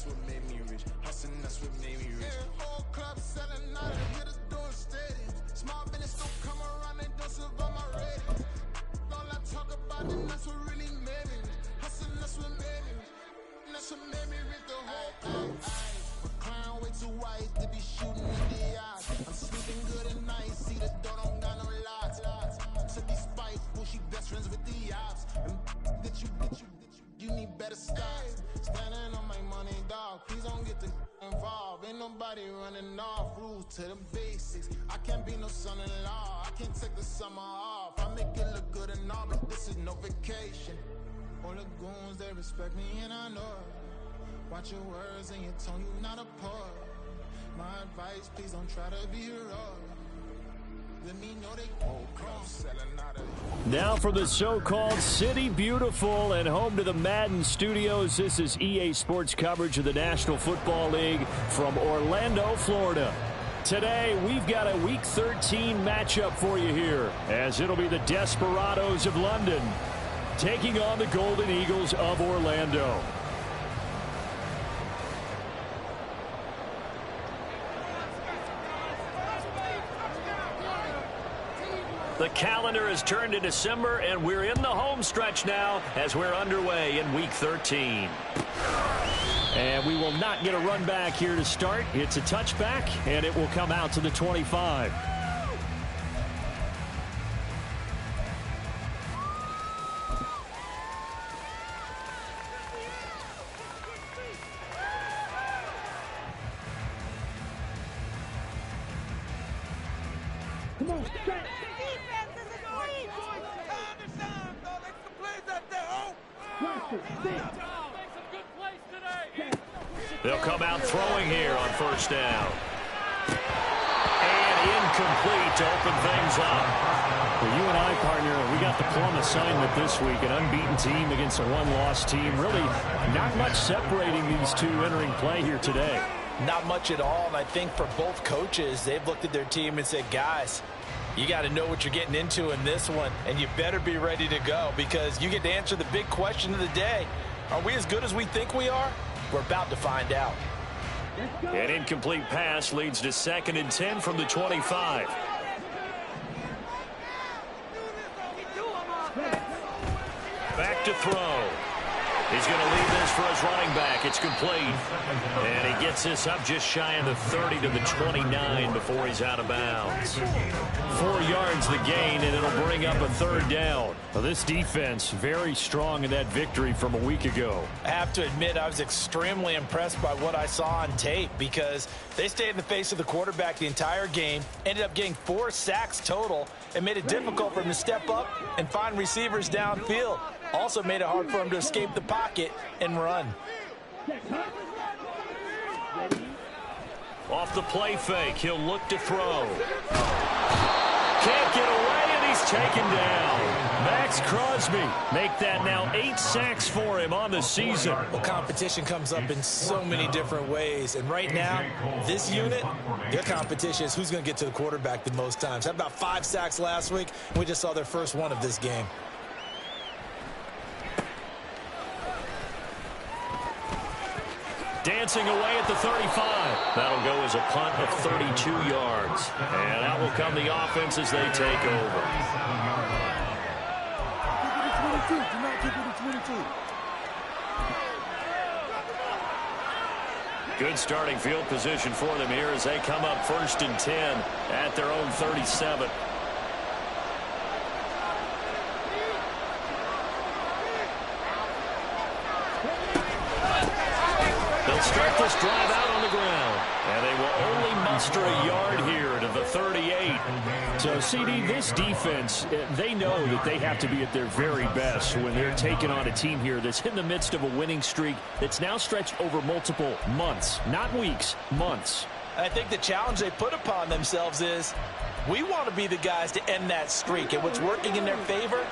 that's what made me rich. Hustling, that's what made me rich. Yeah, whole club selling out of hitters doing stadiums. Small business don't come around, they don't survive my ratings. All I talk about it, that's what really made me rich. Hustling, that's what made me rich. That's what made me rich the whole time. My clown way too white to be shooting in the eyes. I'm sleeping good at night, see the door don't got no locks. To be spiteful, she best friends with the ops. And that you need better stop. Standing on my money, dog. Please don't get the involved. Ain't nobody running off. Rules to the basics. I can't be no son-in-law. I can't take the summer off. I make it look good and all, but this is no vacation. All the goons, they respect me and I know it. Watch your words and your tone, you not a poet. My advice, please don't try to be heroic. Let me know they selling out of. Now for the so-called City Beautiful and home to the Madden Studios. This is EA Sports coverage of the National Football League from Orlando, Florida. Today, we've got a Week 13 matchup for you here, as it'll be the Desperados of London taking on the Golden Eagles of Orlando. The calendar has turned to December, and we're in the home stretch now as we're underway in Week 13. And we will not get a run back here to start. It's a touchback, and it will come out to the 25. They'll come out throwing here on first down. And incomplete to open things up. Well, you and I, partner, we got the plum assignment this week. An unbeaten team against a one-loss team. Really not much separating these two entering play here today. Not much at all, and I think for both coaches, they've looked at their team and said, guys, you got to know what you're getting into in this one, and you better be ready to go because you get to answer the big question of the day. Are we as good as we think we are? We're about to find out. An incomplete pass leads to 2nd and 10 from the 25. Back to throw. He's going to leave this for his running back. It's complete. And he gets this up just shy of the 30 to the 29 before he's out of bounds. 4 yards the gain, and it'll bring up a 3rd down. Well, this defense very strong in that victory from a week ago. I have to admit, I was extremely impressed by what I saw on tape because they stayed in the face of the quarterback the entire game, ended up getting 4 sacks total, and made it difficult for him to step up and find receivers downfield. Also made it hard for him to escape the pocket and run. Off the play fake, he'll look to throw. Can't get away, and he's taken down. Max Crosby make that now 8 sacks for him on the season. Well, competition comes up in so many different ways. And right now, this unit, their competition is who's going to get to the quarterback the most times. Had about 5 sacks last week. We just saw their first one of this game. Dancing away at the 35. That'll go as a punt of 32 yards. And that will come the offense as they take over. Good starting field position for them here as they come up 1st and 10 at their own 37. Start this drive out on the ground, and they will only muster a yard here to the 38. So, CD, this defense, they know that they have to be at their very best when they're taking on a team here that's in the midst of a winning streak that's now stretched over multiple months, not weeks, months. I think the challenge they put upon themselves is we want to be the guys to end that streak, and what's working in their favor,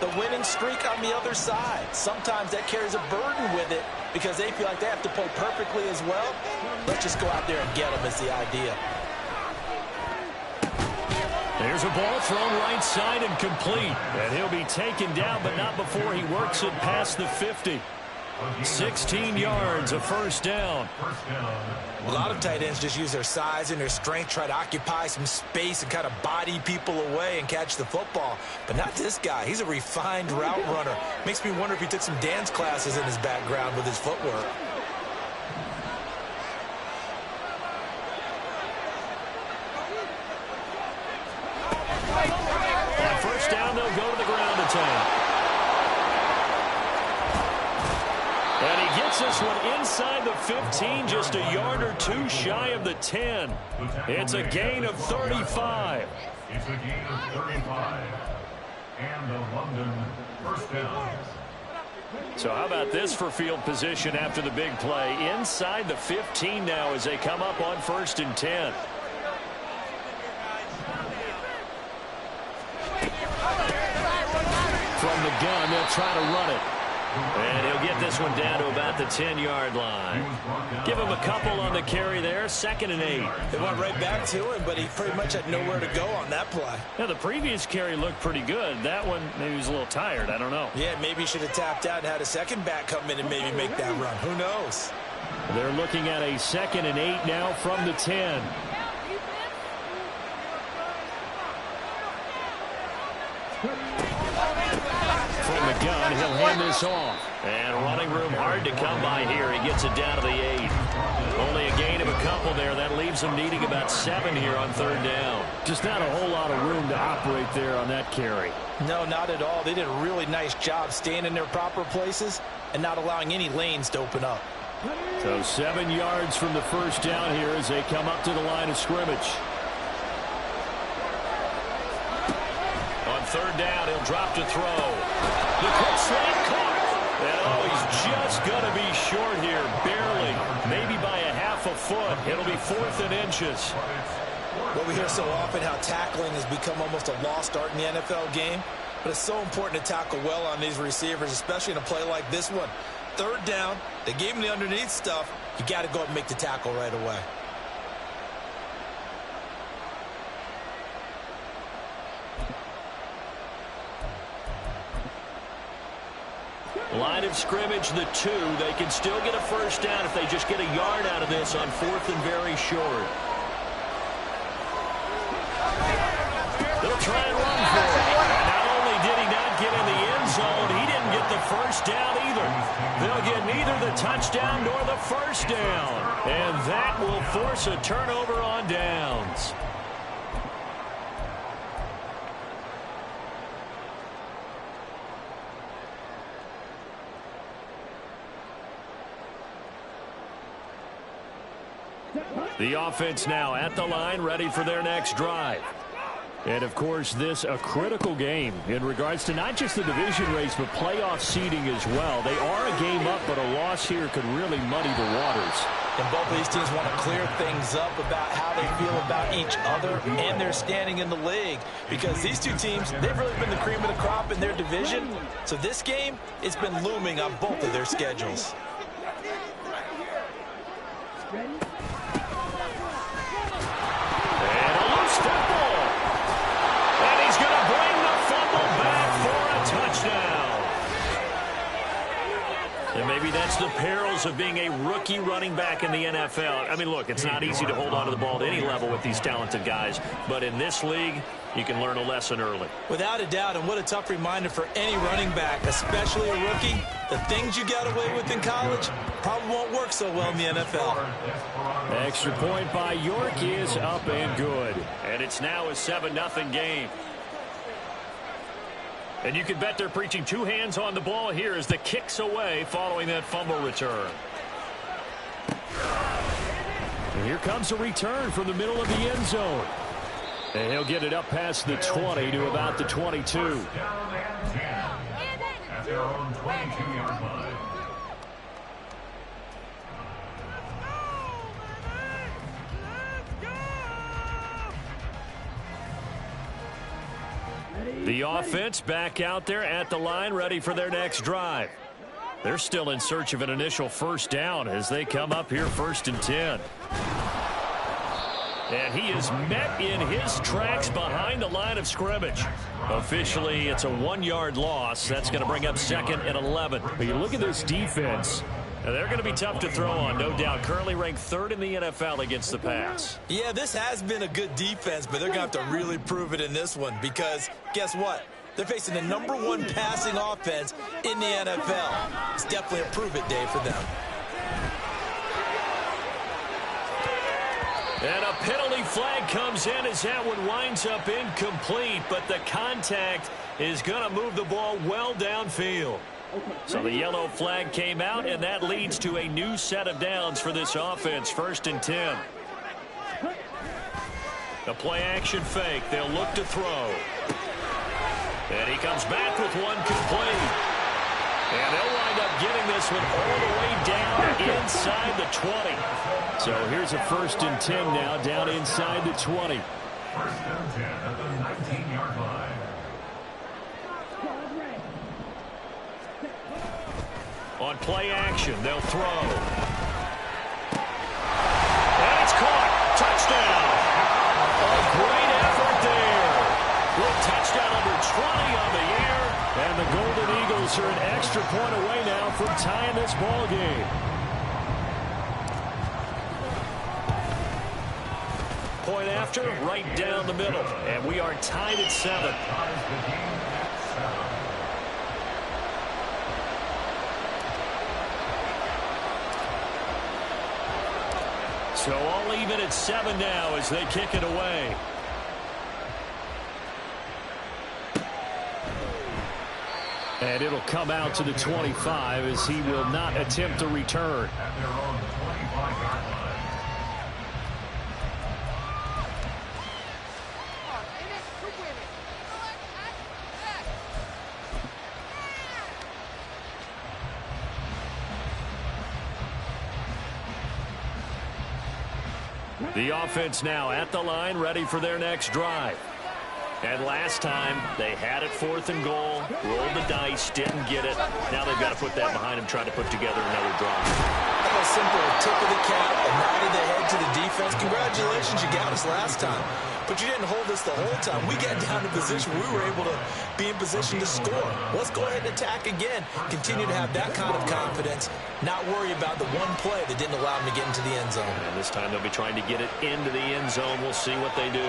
the winning streak on the other side. Sometimes that carries a burden with it because they feel like they have to play perfectly as well. Let's just go out there and get them is the idea. There's a ball thrown right side and complete. And he'll be taken down, but not before he works it past the 50. 16 yards, a first down. A lot of tight ends just use their size and their strength, try to occupy some space and kind of body people away and catch the football. But not this guy. He's a refined route runner. Makes me wonder if he took some dance classes in his background with his footwork. On first down, they'll go to the ground attack. And he gets this one inside the 15, just a yard or two shy of the 10. It's a gain of 35. It's a gain of 35. And the London first down. So how about this for field position after the big play? Inside the 15 now as they come up on 1st and 10. From the gun, they'll try to run it. And he'll get this one down to about the 10-yard line. Give him a couple on the carry there. 2nd and 8. They went right back to him, but he pretty much had nowhere to go on that play. Now, the previous carry looked pretty good. That one, maybe he was a little tired. I don't know. Yeah, maybe he should have tapped out and had a second back come in and maybe make that run. Who knows? They're looking at a 2nd and 8 now from the 10. From the gun, he'll hand this off. And running room hard to come by here. He gets it down to the 8. Only a gain of a couple there. That leaves him needing about 7 here on 3rd down. Just not a whole lot of room to operate there on that carry. No, not at all. They did a really nice job staying in their proper places and not allowing any lanes to open up. So 7 yards from the first down here as they come up to the line of scrimmage. On 3rd down, he'll drop to throw. The quick slant caught. And oh, he's just going to be short here, barely. Maybe by a half a foot. It'll be 4th and inches. Well, we hear so often how tackling has become almost a lost art in the NFL game. But it's so important to tackle well on these receivers, especially in a play like this one. 3rd down, they gave him the underneath stuff. You got to go up and make the tackle right away. Line of scrimmage, the 2. They can still get a first down if they just get a yard out of this on 4th and very short. They'll try and run for it. And not only did he not get in the end zone, he didn't get the first down either. They'll get neither the touchdown nor the first down. And that will force a turnover on downs. The offense now at the line, ready for their next drive. And, of course, this a critical game in regards to not just the division race, but playoff seeding as well. They are a game up, but a loss here could really muddy the waters. And both of these teams want to clear things up about how they feel about each other and their standing in the league. Because these two teams, they've really been the cream of the crop in their division. So this game, it's been looming on both of their schedules. And maybe that's the perils of being a rookie running back in the NFL. I mean, look, it's not easy to hold on to the ball at any level with these talented guys. But in this league, you can learn a lesson early. Without a doubt, and what a tough reminder for any running back, especially a rookie. The things you got away with in college probably won't work so well in the NFL. Extra point by York is up and good. And it's now a 7-0 game. And you can bet they're preaching 2 hands on the ball here as the kick's away following that fumble return. And here comes a return from the middle of the end zone. And he'll get it up past the 20 to about the 22. Down and 10 at their own 22-yard line. The offense back out there at the line, ready for their next drive. They're still in search of an initial first down as they come up here 1st and 10. And he is met in his tracks behind the line of scrimmage. Officially, it's a 1-yard loss. That's going to bring up 2nd and 11. But you look at this defense. They're going to be tough to throw on, no doubt. Currently ranked 3rd in the NFL against the pass. Yeah, this has been a good defense, but they're going to have to really prove it in this one because guess what? They're facing the #1 passing offense in the NFL. It's definitely a prove-it day for them. And a penalty flag comes in as that one winds up incomplete, but the contact is going to move the ball well downfield. So the yellow flag came out, and that leads to a new set of downs for this offense. 1st and 10. The play-action fake. They'll look to throw. And he comes back with one complete. And they'll wind up getting this one all the way down inside the 20. So here's a 1st and 10 now, down inside the 20. 1st and 10 at the 19-yard line. On play action, they'll throw. And it's caught. Touchdown. A great effort there. With touchdown number 20 on the year. And the Golden Eagles are an extra point away now from tying this ball game. Point after, right down the middle. And we are tied at 7. So all even at 7 now as they kick it away. And it'll come out to the 25 as he will not attempt to return. At their own 25-yard line. The offense now at the line, ready for their next drive. And last time, they had it 4th and goal, rolled the dice, didn't get it. Now they've got to put that behind them, trying to put together another drive. That was simple, a tip of the cap, a nod of the head to the defense. Congratulations, you got us last time. But you didn't hold us the whole time. We got down to position. We were able to be in position to score. Let's go ahead and attack again. Continue to have that kind of confidence. Not worry about the one play that didn't allow them to get into the end zone. And this time they'll be trying to get it into the end zone. We'll see what they do.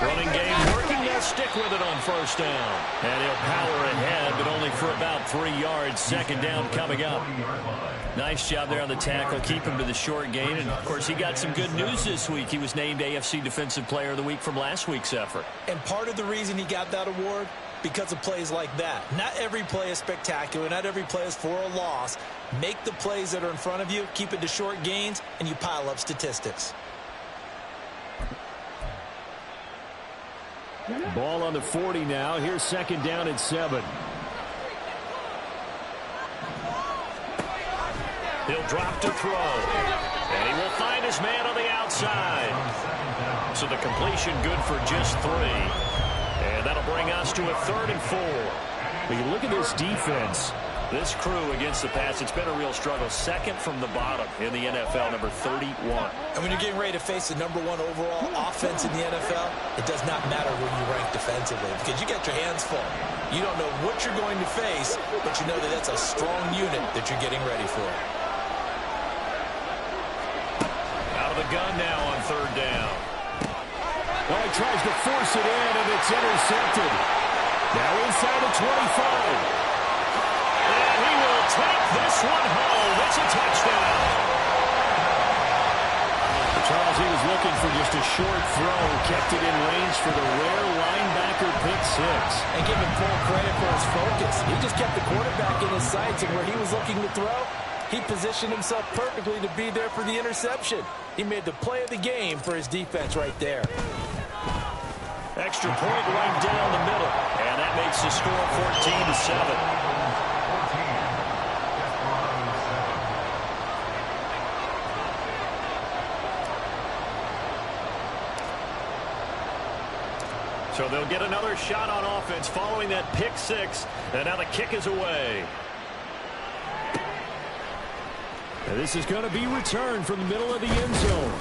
Running game working. They'll stick with it on 1st down. And he'll power ahead, but only for about 3 yards. 2nd down coming up. Nice job there on the tackle. Keep him to the short gain. And, of course, he got some good news this week. He was named AFC Defensive Player of the Week from last week's effort. And part of the reason he got that award, because of plays like that. Not every play is spectacular. Not every play is for a loss. Make the plays that are in front of you, keep it to short gains, and you pile up statistics. Ball on the 40 now. Here's 2nd down at 7. He'll drop to throw. And he will find his man on the outside. So the completion good for just 3. And that'll bring us to a 3rd and 4. But you look at this defense. This crew against the pass, it's been a real struggle. 2nd from the bottom in the NFL, number 31. And when you're getting ready to face the #1 overall offense in the NFL, it does not matter where you rank defensively because you got your hands full. You don't know what you're going to face, but you know that that's a strong unit that you're getting ready for. Out of the gun now on 3rd down. Well, he tries to force it in, and it's intercepted. Now inside the 25. And he will take this one home. It's a touchdown. Charles, he was looking for just a short throw, kept it in range for the rare linebacker pick 6. And give him full credit for his focus. He just kept the quarterback in his sights, and where he was looking to throw, he positioned himself perfectly to be there for the interception. He made the play of the game for his defense right there. Extra point right down the middle. And that makes the score 14-7. So they'll get another shot on offense following that pick 6. And now the kick is away. And this is going to be returned from the middle of the end zone.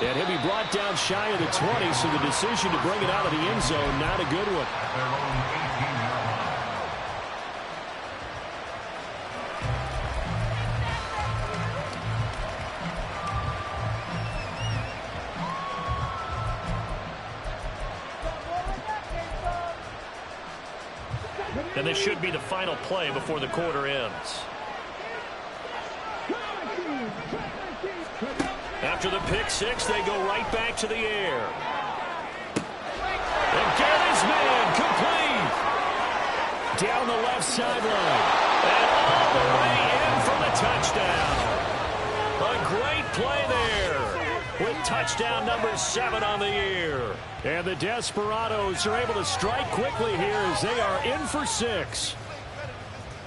And he'll be brought down shy of the 20, so the decision to bring it out of the end zone, not a good one. And this should be the final play before the quarter ends. After the pick six, they go right back to the air. Again, his man complete. Down the left sideline. And all the way in for the touchdown. A great play there, with touchdown number 7 on the year. And the Desperados are able to strike quickly here as they are in for 6.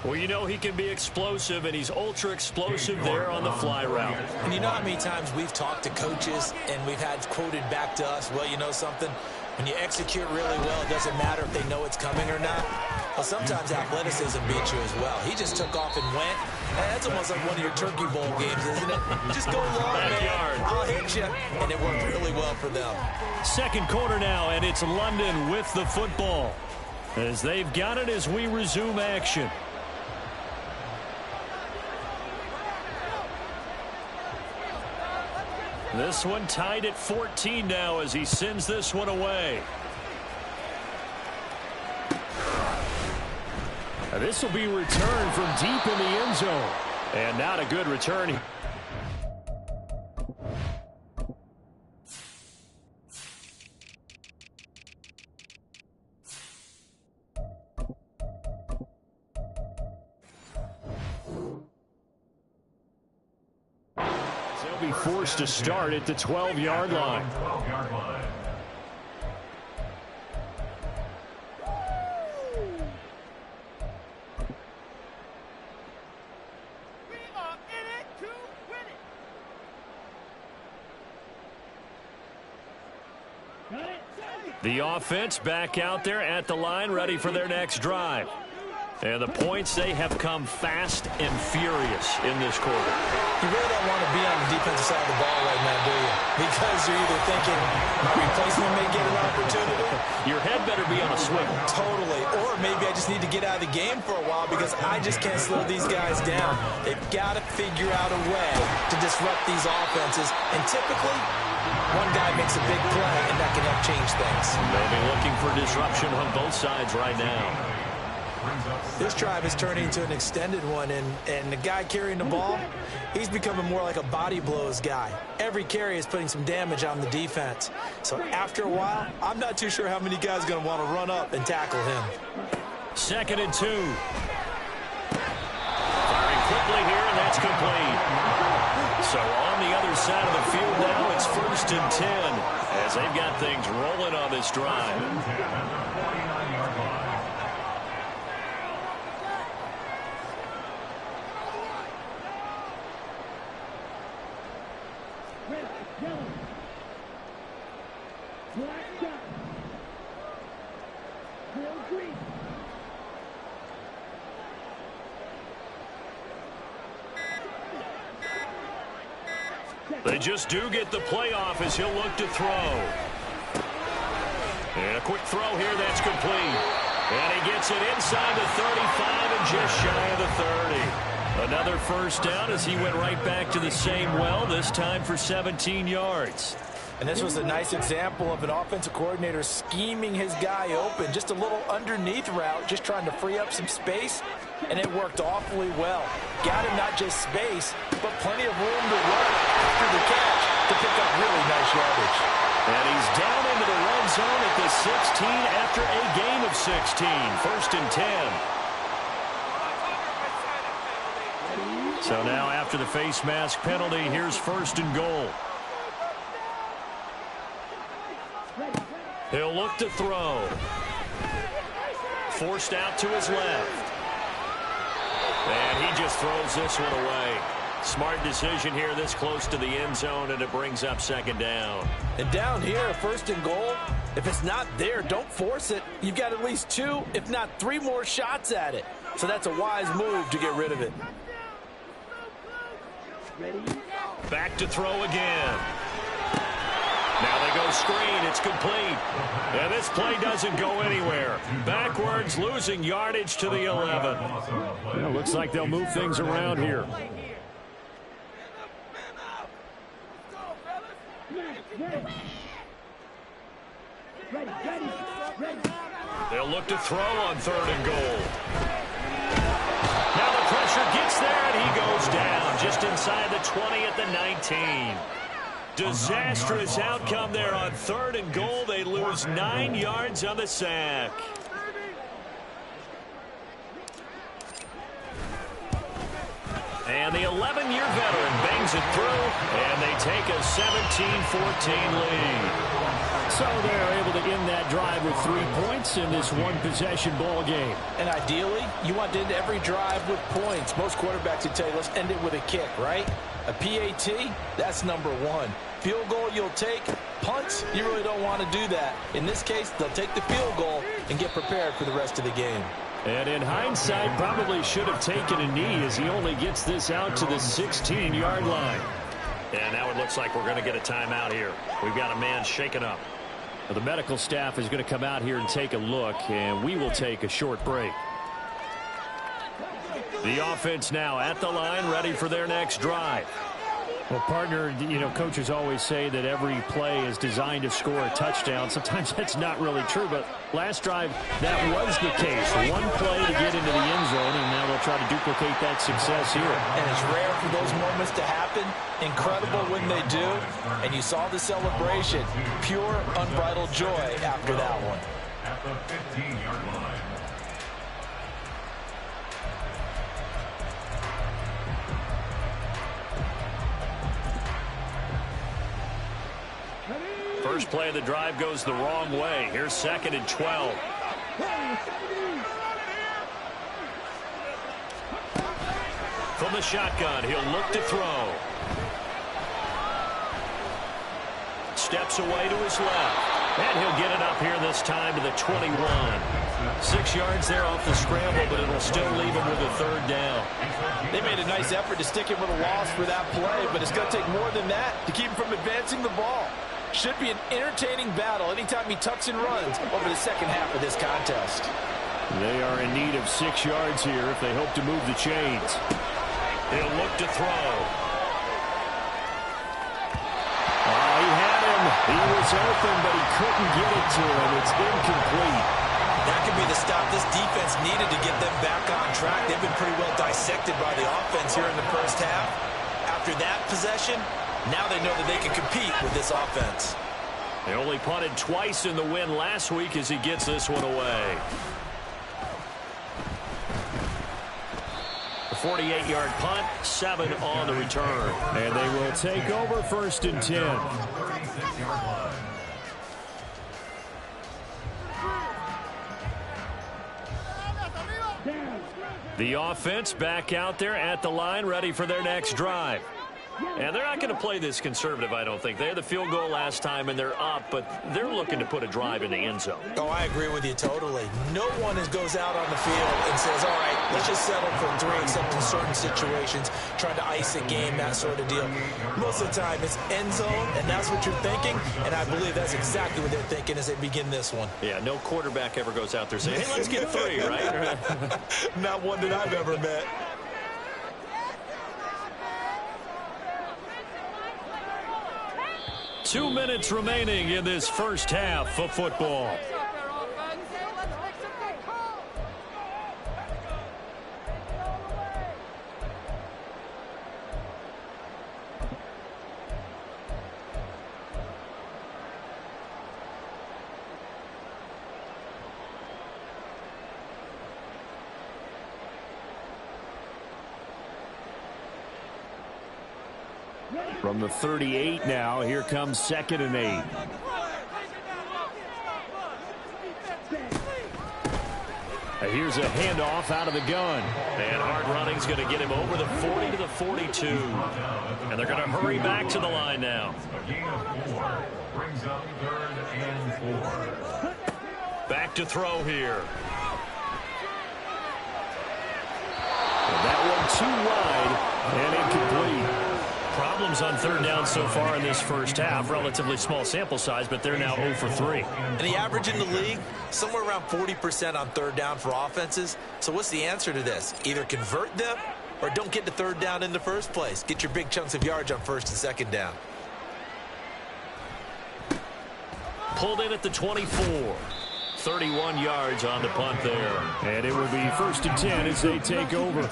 Well, you know he can be explosive, and he's ultra-explosive there on the fly route. And you know how many times we've talked to coaches and we've had quoted back to us, well, you know something? When you execute really well, it doesn't matter if they know it's coming or not. Well, sometimes athleticism beats you as well. He just took off and went. That's almost like one of your Turkey Bowl games, isn't it? Just go long, Backyard. man. I'll hit you. And it worked really well for them. Second quarter now, and it's London with the football, as they've got it as we resume action. This one tied at 14 now as he sends this one away. This will be returned from deep in the end zone. And not a good return. They'll be forced to start at the 12-yard line. The offense back out there at the line, ready for their next drive. And the points, they have come fast and furious in this quarter. You really don't want to be on the defensive side of the ball right now, do you? Because you're either thinking my replacement may get an opportunity. Your head better be on a swivel. Totally. Or maybe I just need to get out of the game for a while because I just can't slow these guys down. They've got to figure out a way to disrupt these offenses. And typically, one guy makes a big play, and that can help change things. They'll be looking for disruption on both sides right now. This drive is turning into an extended one, and the guy carrying the ball, he's becoming more like a body blows guy. Every carry is putting some damage on the defense. So after a while, I'm not too sure how many guys are going to want to run up and tackle him. 2nd and 2. Firing quickly here, and that's complete. So on the other side of the field now, it's 1st and 10 as they've got things rolling on this drive. They just do get the playoff as he'll look to throw. And a quick throw here, that's complete. And he gets it inside the 35 and just shy of the 30. Another first down as he went right back to the same well, this time for 17 yards. And this was a nice example of an offensive coordinator scheming his guy open. Just a little underneath route, just trying to free up some space, and it worked awfully well. Got him not just space, but plenty of room to run after the catch to pick up really nice yardage. And he's down into the red zone at the 16 after a gain of 16. 1st and 10. So now after the face mask penalty, here's 1st and goal. He'll look to throw. Forced out to his left. And he just throws this one away. Smart decision here this close to the end zone, and it brings up 2nd down. And down here, 1st and goal, if it's not there, don't force it. You've got at least 2, if not 3 more shots at it. So that's a wise move to get rid of it. Back to throw again. Now they go screen. It's complete. And this play doesn't go anywhere. Backwards, losing yardage to the 11. Well, looks like they'll move things around here. They'll look to throw on 3rd and goal. Now the pressure gets there, and he goes down just inside the 20 at the 19. Disastrous outcome there on 3rd and goal. They lose 9 yards on the sack. And the 11-year veteran bangs it through, and they take a 17-14 lead. So they're able to end that drive with 3 points in this one-possession ball game. And ideally, you want to end every drive with points. Most quarterbacks would tell you, let's end it with a kick, right? A PAT, that's number 1. Field goal you'll take. Punts, you really don't want to do that. In this case, they'll take the field goal and get prepared for the rest of the game. And in hindsight, probably should have taken a knee as he only gets this out to the 16-yard line. And now it looks like we're going to get a timeout here. We've got a man shaken up. Well, the medical staff is going to come out here and take a look, and we will take a short break. The offense now at the line, ready for their next drive. Well, partner, you know, coaches always say that every play is designed to score a touchdown. Sometimes that's not really true, but last drive, that was the case. One play to get into the end zone, and now they'll try to duplicate that success here. And it's rare for those moments to happen. Incredible when they do. And you saw the celebration. Pure, unbridled joy after that one. At the 15-yard line. First play of the drive goes the wrong way. Here's 2nd and 12. From the shotgun, he'll look to throw. Steps away to his left. And he'll get it up here this time to the 21. 6 yards there off the scramble, but it'll still leave him with a 3rd down. They made a nice effort to stick him with a loss for that play, but it's going to take more than that to keep him from advancing the ball. Should be an entertaining battle anytime he tucks and runs over the second half of this contest. They are in need of 6 yards here if they hope to move the chains. He'll look to throw. Oh, he had him. He was open, but he couldn't get it to him. It's incomplete. That could be the stop this defense needed to get them back on track. They've been pretty well dissected by the offense here in the first half. After that possession, now they know that they can compete with this offense. They only punted twice in the win last week as he gets this one away. A 48-yard punt, 7 on the return. And they will take over 1st and 10. The offense back out there at the line, ready for their next drive. And they're not going to play this conservative, I don't think. They had the field goal last time, and they're up, but they're looking to put a drive in the end zone. Oh, I agree with you totally. No one goes out on the field and says, all right, let's just settle for 3, except in certain situations, trying to ice a game, that sort of deal. Most of the time, it's end zone, and that's what you're thinking, and I believe that's exactly what they're thinking as they begin this one. Yeah, no quarterback ever goes out there saying, hey, let's get 3, right? Not one that I've ever met. Two minutes remaining in this first half of football. From the 38 now, here comes 2nd and 8. Here's a handoff out of the gun. And hard running is going to get him over the 40 to the 42. And they're going to hurry back to the line now. A gain of 4 brings up 3rd and 4. Back to throw here. And that one too wide and incomplete. problems on third down so far in this first half. Relatively small sample size, but they're now 0 for 3. And the average in the league, somewhere around 40% on third down for offenses. So what's the answer to this? Either convert them or don't get to third down in the first place. Get your big chunks of yards on first and second down. Pulled in at the 24. 31 yards on the punt there. And it will be 1st and 10 as they take over.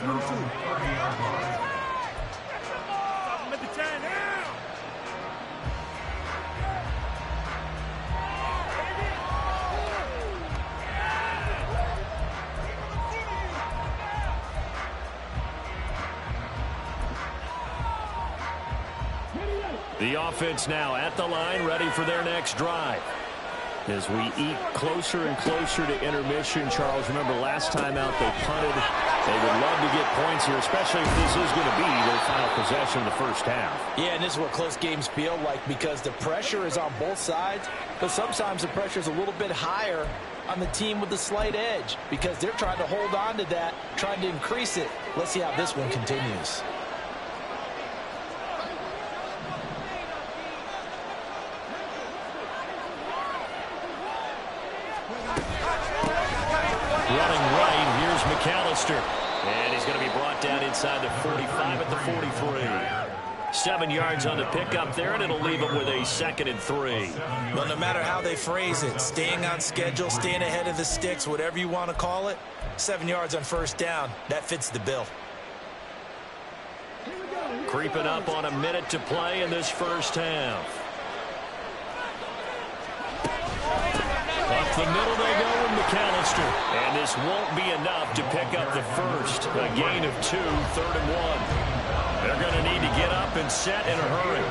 The offense now at the line, ready for their next drive. As we eat closer and closer to intermission, Charles, remember last time out they punted. They would love to get points here, especially if this is going to be their final possession of the first half. Yeah, and this is what close games feel like because the pressure is on both sides, but sometimes the pressure is a little bit higher on the team with the slight edge because they're trying to hold on to that, trying to increase it. Let's see how this one continues. Running right, here's McAllister. And he's going to be brought down inside the 45 at the 43. 7 yards on the pickup there, and it'll leave him with a 2nd and 3. Well, no matter how they phrase it, staying on schedule, staying ahead of the sticks, whatever you want to call it, 7 yards on first down, that fits the bill. Creeping up on a minute to play in this first half. Up the middle they go with McAllister. And this won't be enough to pick up the first. A gain of 2, 3rd and 1. They're going to need to get up and set in a hurry.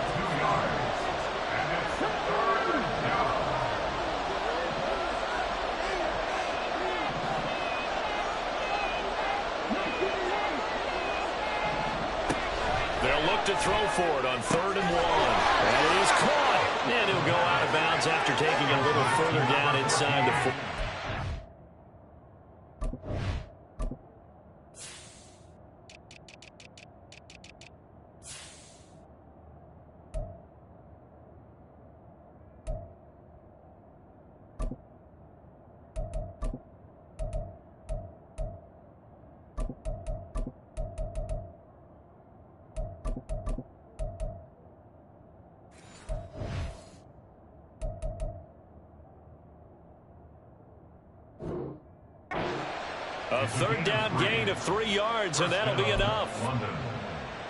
They'll look to throw for it on 3rd and 1. And it is caught. And he'll go out of bounds after taking it a little further down inside the 4. A 3rd down gain of 3 yards, and that'll be enough.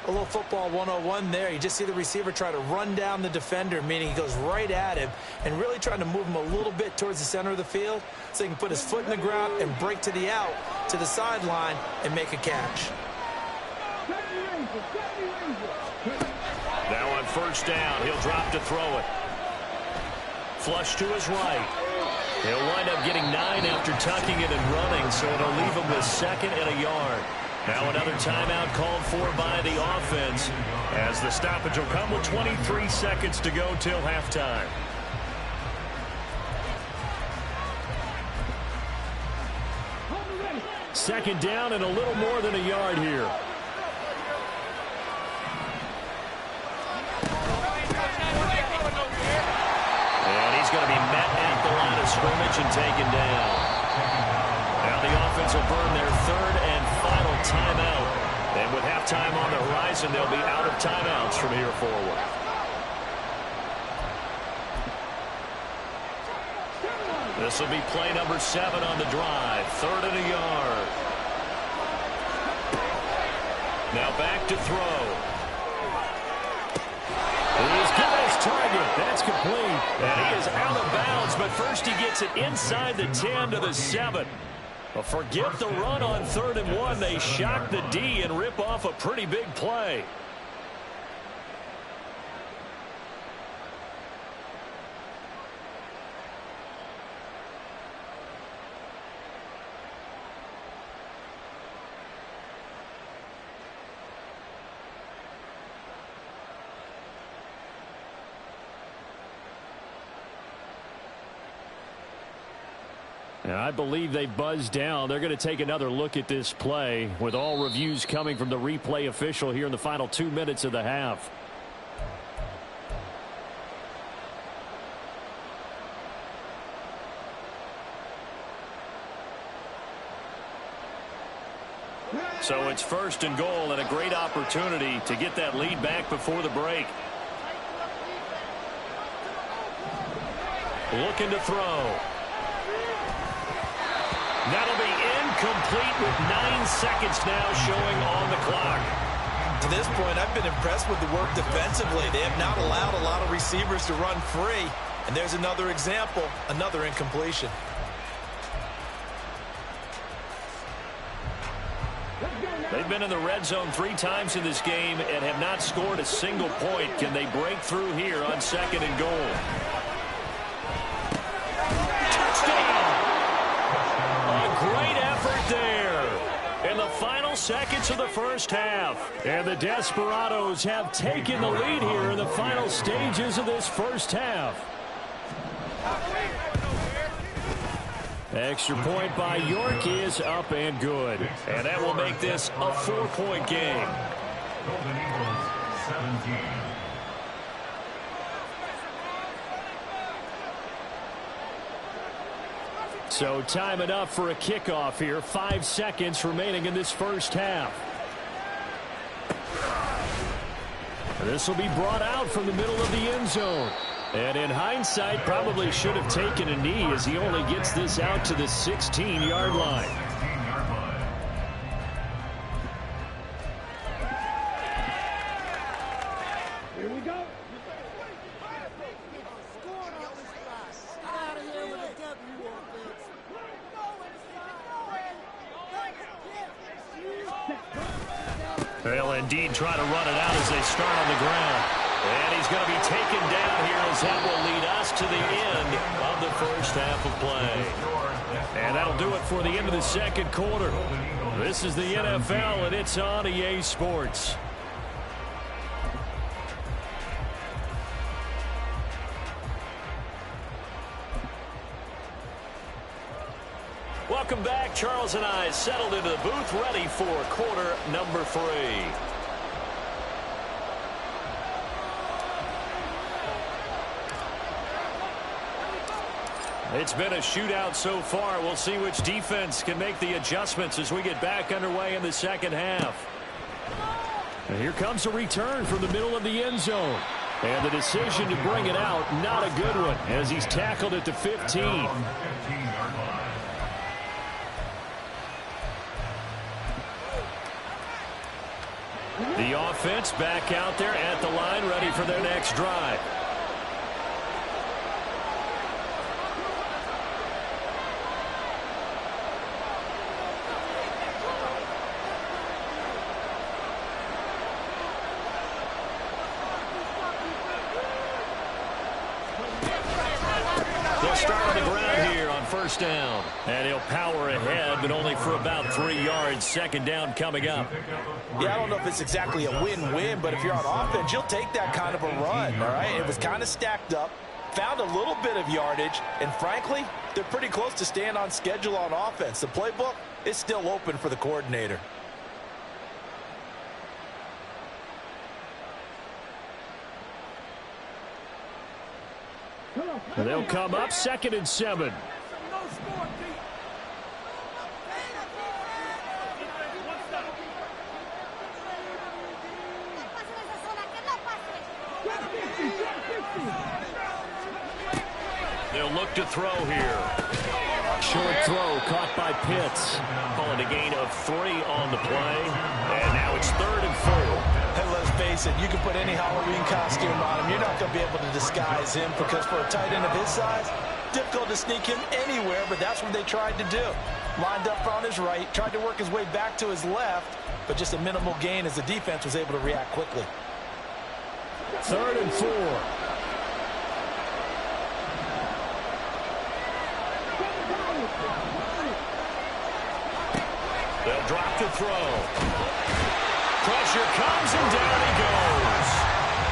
A little football 101 there. You just see the receiver try to run down the defender, meaning he goes right at him and really trying to move him a little bit towards the center of the field so he can put his foot in the ground and break to the out, to the sideline, and make a catch. Now on 1st down, he'll drop to throw it. Flush to his right. He'll wind up getting 9 after tucking it and running, so it'll leave him with 2nd and a yard. Now another timeout called for by the offense, as the stoppage will come with 23 seconds to go till halftime. Second down and a little more than a yard here. And he's going to be met at the line of scrimmage and taken down. Now the offense will burn their 3rd and final timeout. And with halftime on the horizon, they'll be out of timeouts from here forward. This will be play number 7 on the drive. 3rd and a yard. Now back to throw. He's got his target. That's complete. And he is out of bounds, but first he gets it inside the 10 to the 7. Well, forget the run on 3rd and 1. They shock the D and rip off a pretty big play. I believe they buzzed down. They're going to take another look at this play with all reviews coming from the replay official here in the final 2 minutes of the half. So it's 1st and goal and a great opportunity to get that lead back before the break. Looking to throw. That'll be incomplete with 9 seconds now showing on the clock. To this point, I've been impressed with the work defensively. They have not allowed a lot of receivers to run free. And there's another example, another incompletion. They've been in the red zone 3 times in this game and have not scored a single point. Can they break through here on 2nd and goal? Touchdown! A great effort there in the final seconds of the first half. And the Desperados have taken the lead here in the final stages of this first half. Extra point by York is up and good. And that will make this a 4-point game. Golden Eagles 17. So time enough for a kickoff here. 5 seconds remaining in this first half. This will be brought out from the middle of the end zone. And in hindsight, probably should have taken a knee as he only gets this out to the 16-yard line. 16-yard line. Here we go. They'll indeed try to run it out as they start on the ground. And he's going to be taken down here as that will lead us to the end of the first half of play. And that'll do it for the end of the second quarter. This is the NFL, and it's on EA Sports. Welcome back. Charles and I settled into the booth, ready for quarter number 3. It's been a shootout so far. We'll see which defense can make the adjustments as we get back underway in the second half. And here comes a return from the middle of the end zone. And the decision to bring it out, not a good one, as he's tackled at the 15. 15-yard line. The offense back out there at the line, ready for their next drive. They'll start on the ground here on first down. And he'll power ahead, but only for about 3 yards. Second down coming up. Yeah, I don't know if it's exactly a win-win, but if you're on offense, you'll take that kind of a run, all right? It was kind of stacked up, found a little bit of yardage, and frankly, they're pretty close to staying on schedule on offense. The playbook is still open for the coordinator. They'll come up 2nd and 7. They'll look to throw here. Short throw caught by Pitts. Calling a gain of 3 on the play. And now it's 3rd and 4. And let's face it, you can put any Halloween costume on him. You're not going to be able to disguise him because for a tight end of his size, difficult to sneak him anywhere, but that's what they tried to do. Lined up on his right, tried to work his way back to his left, but just a minimal gain as the defense was able to react quickly. 3rd and 4. They'll drop the throw. Pressure comes and down he goes.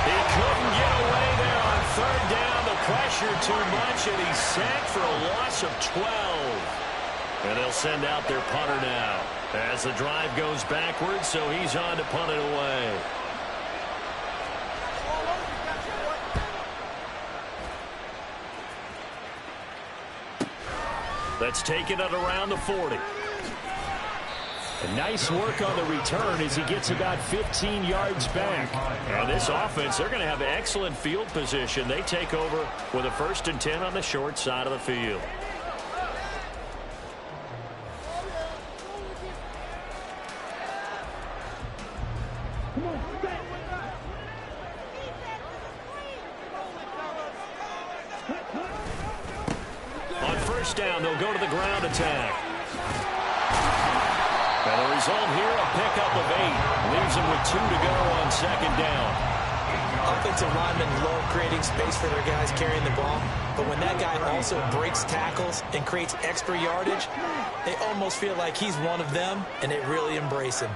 He couldn't get away there on 3rd down. The pressure too much, and he's sacked for a loss of 12. And they'll send out their punter now as the drive goes backwards, so he's on to punt it away. That's taken at around the 40. And nice work on the return as he gets about 15 yards back. And this offense, they're going to have excellent field position. They take over with a 1st and 10 on the short side of the field. On 1st down, they'll go to the ground attack. And the result here, a pickup of 8. Leaves them with 2 to go on 2nd down. Offensive linemen love creating space for their guys carrying the ball. But when that guy also breaks tackles and creates extra yardage, they almost feel like he's one of them, and they really embrace him.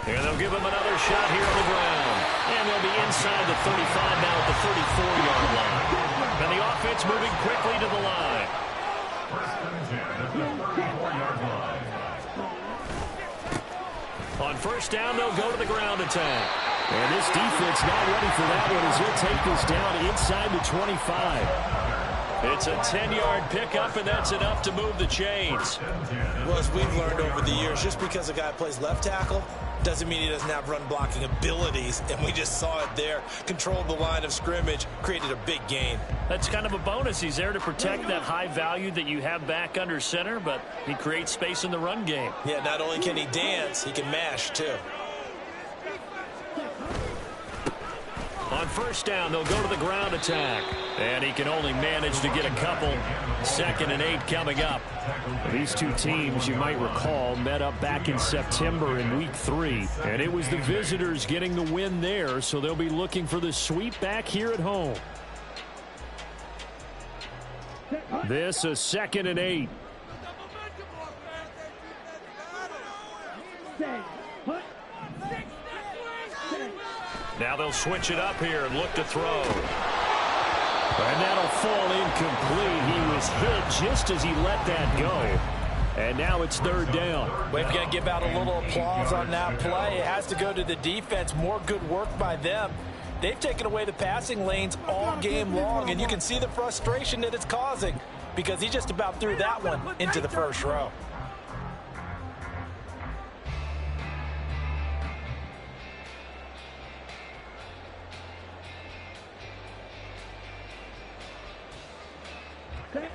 And they'll give him another shot here on the ground. And they'll be inside the 35 now at the 34-yard line. And the offense moving quickly to the line. 1st and 10 at the 34-yard line. On 1st down, they'll go to the ground attack. And this defense not ready for that one as he'll take this down inside the 25. It's a 10-yard pickup, and that's enough to move the chains. Well, as we've learned over the years, just because a guy plays left tackle doesn't mean he doesn't have run-blocking abilities, and we just saw it there. Controlled the line of scrimmage, created a big gain. That's kind of a bonus. He's there to protect that high value that you have back under center, but he creates space in the run game. Yeah, not only can he dance, he can mash, too. On 1st down, they'll go to the ground attack. And he can only manage to get a couple. 2nd and 8 coming up. These two teams, you might recall, met up back in September in Week 3. And it was the visitors getting the win there, so they'll be looking for the sweep back here at home. This a 2nd and 8. Now they'll switch it up here and look to throw. And that'll fall incomplete. He was hit just as he let that go. And now it's 3rd down. We've got to give out a little applause on that play. It has to go to the defense. More good work by them. They've taken away the passing lanes all game long, and you can see the frustration that it's causing because he just about threw that one into the 1st row.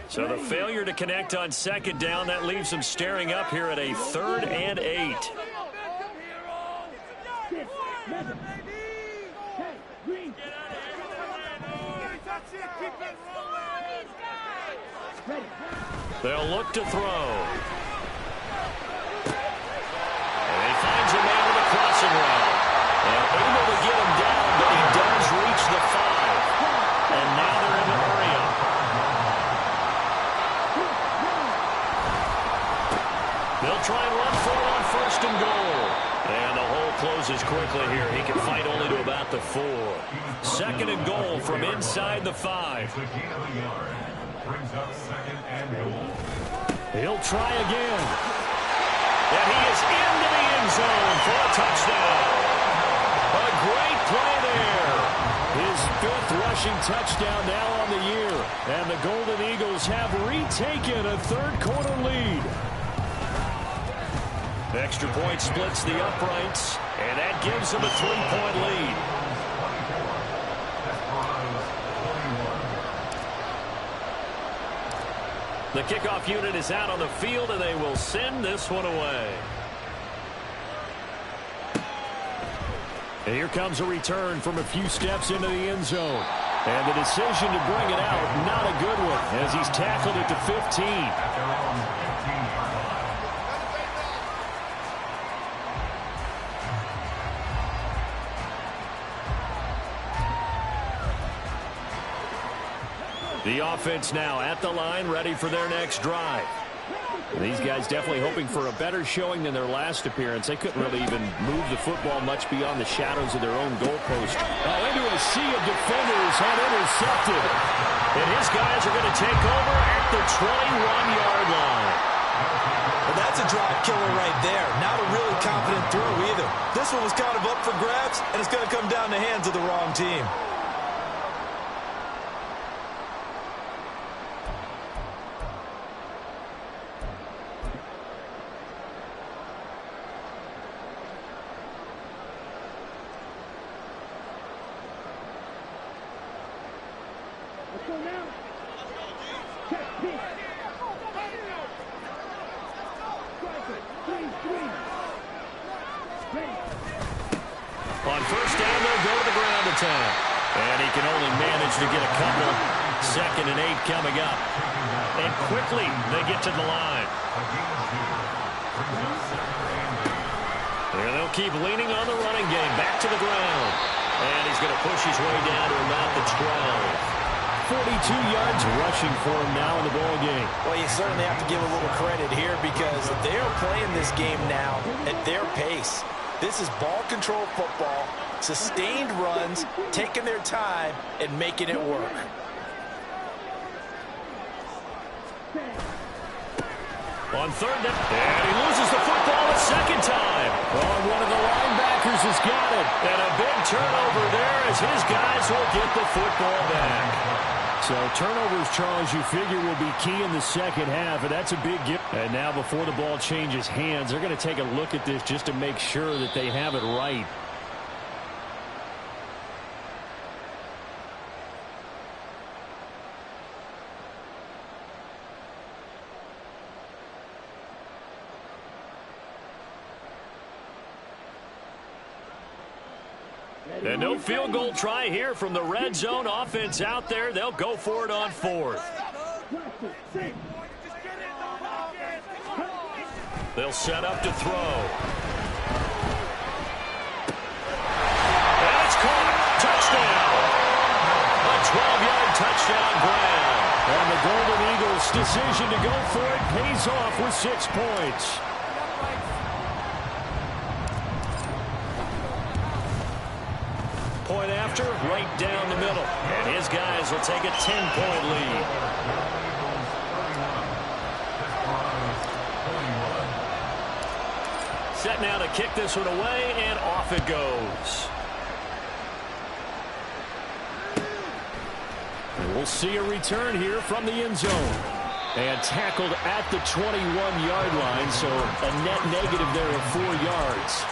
So the failure to connect on 2nd down, that leaves them staring up here at a 3rd and 8. They'll look to throw. And he finds a man with a crossing route. And able to get him down, but he does reach the 5. And now they're in the hurry-up. They'll try and run for it on 1st and goal. And the hole closes quickly here. He can fight only to about the 4. 2nd and goal from inside the 5. Brings up 2nd and goal. He'll try again. And he is into the end zone for a touchdown. A great play there. His 5th rushing touchdown now on the year. And the Golden Eagles have retaken a 3rd quarter lead. Extra point splits the uprights, and that gives them a 3-point lead. The kickoff unit is out on the field, and they will send this one away. And here comes a return from a few steps into the end zone. And the decision to bring it out, not a good one, as he's tackled at the 15. The offense now at the line, ready for their next drive. These guys definitely hoping for a better showing than their last appearance. They couldn't really even move the football much beyond the shadows of their own goalpost. Oh, into a sea of defenders and intercepted. And his guys are going to take over at the 21-yard line. Well, that's a drive killer right there. Not a really confident throw either. This one was kind of up for grabs, and it's going to come down the hands of the wrong team. On first down, they'll go to the ground attack. And he can only manage to get a couple. 2nd and 8 coming up. And quickly, they get to the line. And they'll keep leaning on the running game. Back to the ground. And he's going to push his way down to about the 12. 42 yards rushing for him now in the ball game. Well, you certainly have to give a little credit here because they are playing this game now at their pace. This is ball control football, sustained runs, taking their time, and making it work. On 3rd down, and he loses the football a 2nd time. Oh, one of the linebackers has got it. And a big turnover there as his guys will get the football back. So turnovers, Charles, you figure will be key in the 2nd half, and that's a big gift. And now before the ball changes hands, they're going to take a look at this just to make sure that they have it right. And no field goal try here from the red zone. Offense out there. They'll go for it on 4th. They'll set up to throw. And it's caught. Touchdown. A 12-yard touchdown grab. And the Golden Eagles' decision to go for it pays off with 6 points. Point after, right down the middle. And his guys will take a 10-point lead. Set now to kick this one away, and off it goes. And we'll see a return here from the end zone. And tackled at the 21-yard line, so a net negative there of 4 yards.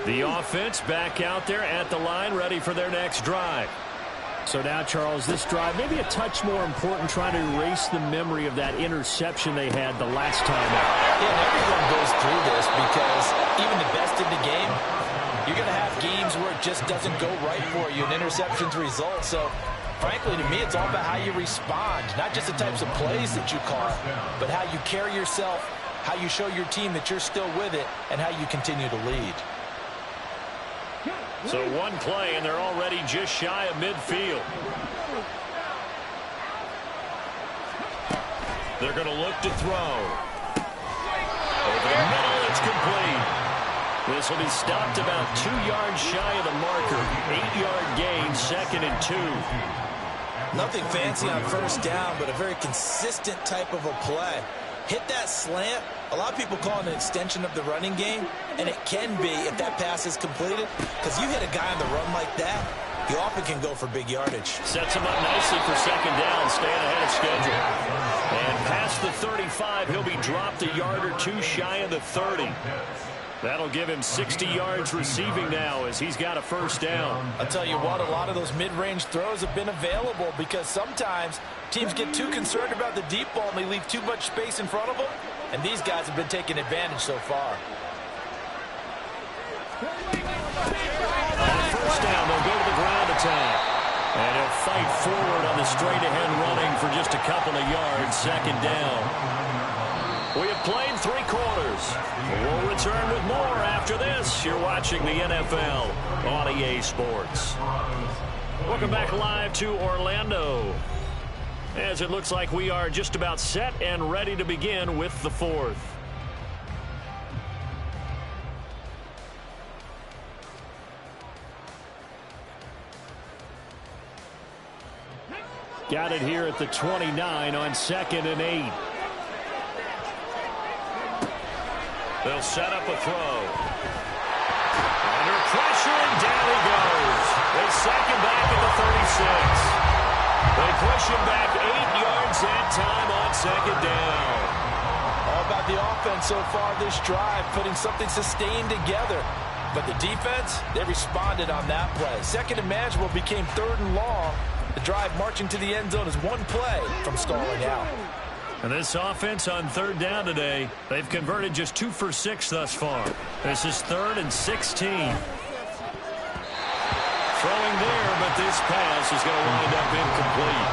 The offense back out there at the line, ready for their next drive. So now, Charles, this drive maybe a touch more important, trying to erase the memory of that interception they had the last time out. Yeah, and everyone goes through this because even the best in the game, you're going to have games where it just doesn't go right for you, and interceptions result. So, frankly, to me, it's all about how you respond, not just the types of plays that you call, but how you carry yourself, how you show your team that you're still with it, and how you continue to lead. So one play, and they're already just shy of midfield. They're going to look to throw. Over the middle, it's complete. This will be stopped about 2 yards shy of the marker. 8-yard gain, 2nd and 2. Nothing fancy on first down, but a very consistent type of a play. Hit that slant. A lot of people call it an extension of the running game, and it can be if that pass is completed, because you hit a guy on the run like that, he often can go for big yardage. Sets him up nicely for 2nd down, staying ahead of schedule. And past the 35, he'll be dropped a yard or 2 shy of the 30. That'll give him 60 yards receiving now as he's got a first down. I'll tell you what, a lot of those mid-range throws have been available because sometimes teams get too concerned about the deep ball and they leave too much space in front of them, and these guys have been taking advantage so far. On first down, they'll go to the ground attack. And he'll fight forward on the straight-ahead running for just a couple of yards, 2nd down. We have played 3 quarters. We'll return with more after this. You're watching the NFL on EA Sports. Welcome back live to Orlando, as it looks like we are just about set and ready to begin with the 4th. Got it here at the 29 on 2nd and 8. They'll set up a throw. Under pressure, and down he goes. They sack him back at the 36. They push him back 8 yards that time on 2nd down. All about the offense so far this drive, putting something sustained together. But the defense, they responded on that play. Second and manageable became third and long. The drive marching to the end zone is one play from stalling out. And this offense on third down today, they've converted just 2 for 6 thus far. This is 3rd and 16. Throwing there, but this pass is going to wind up incomplete.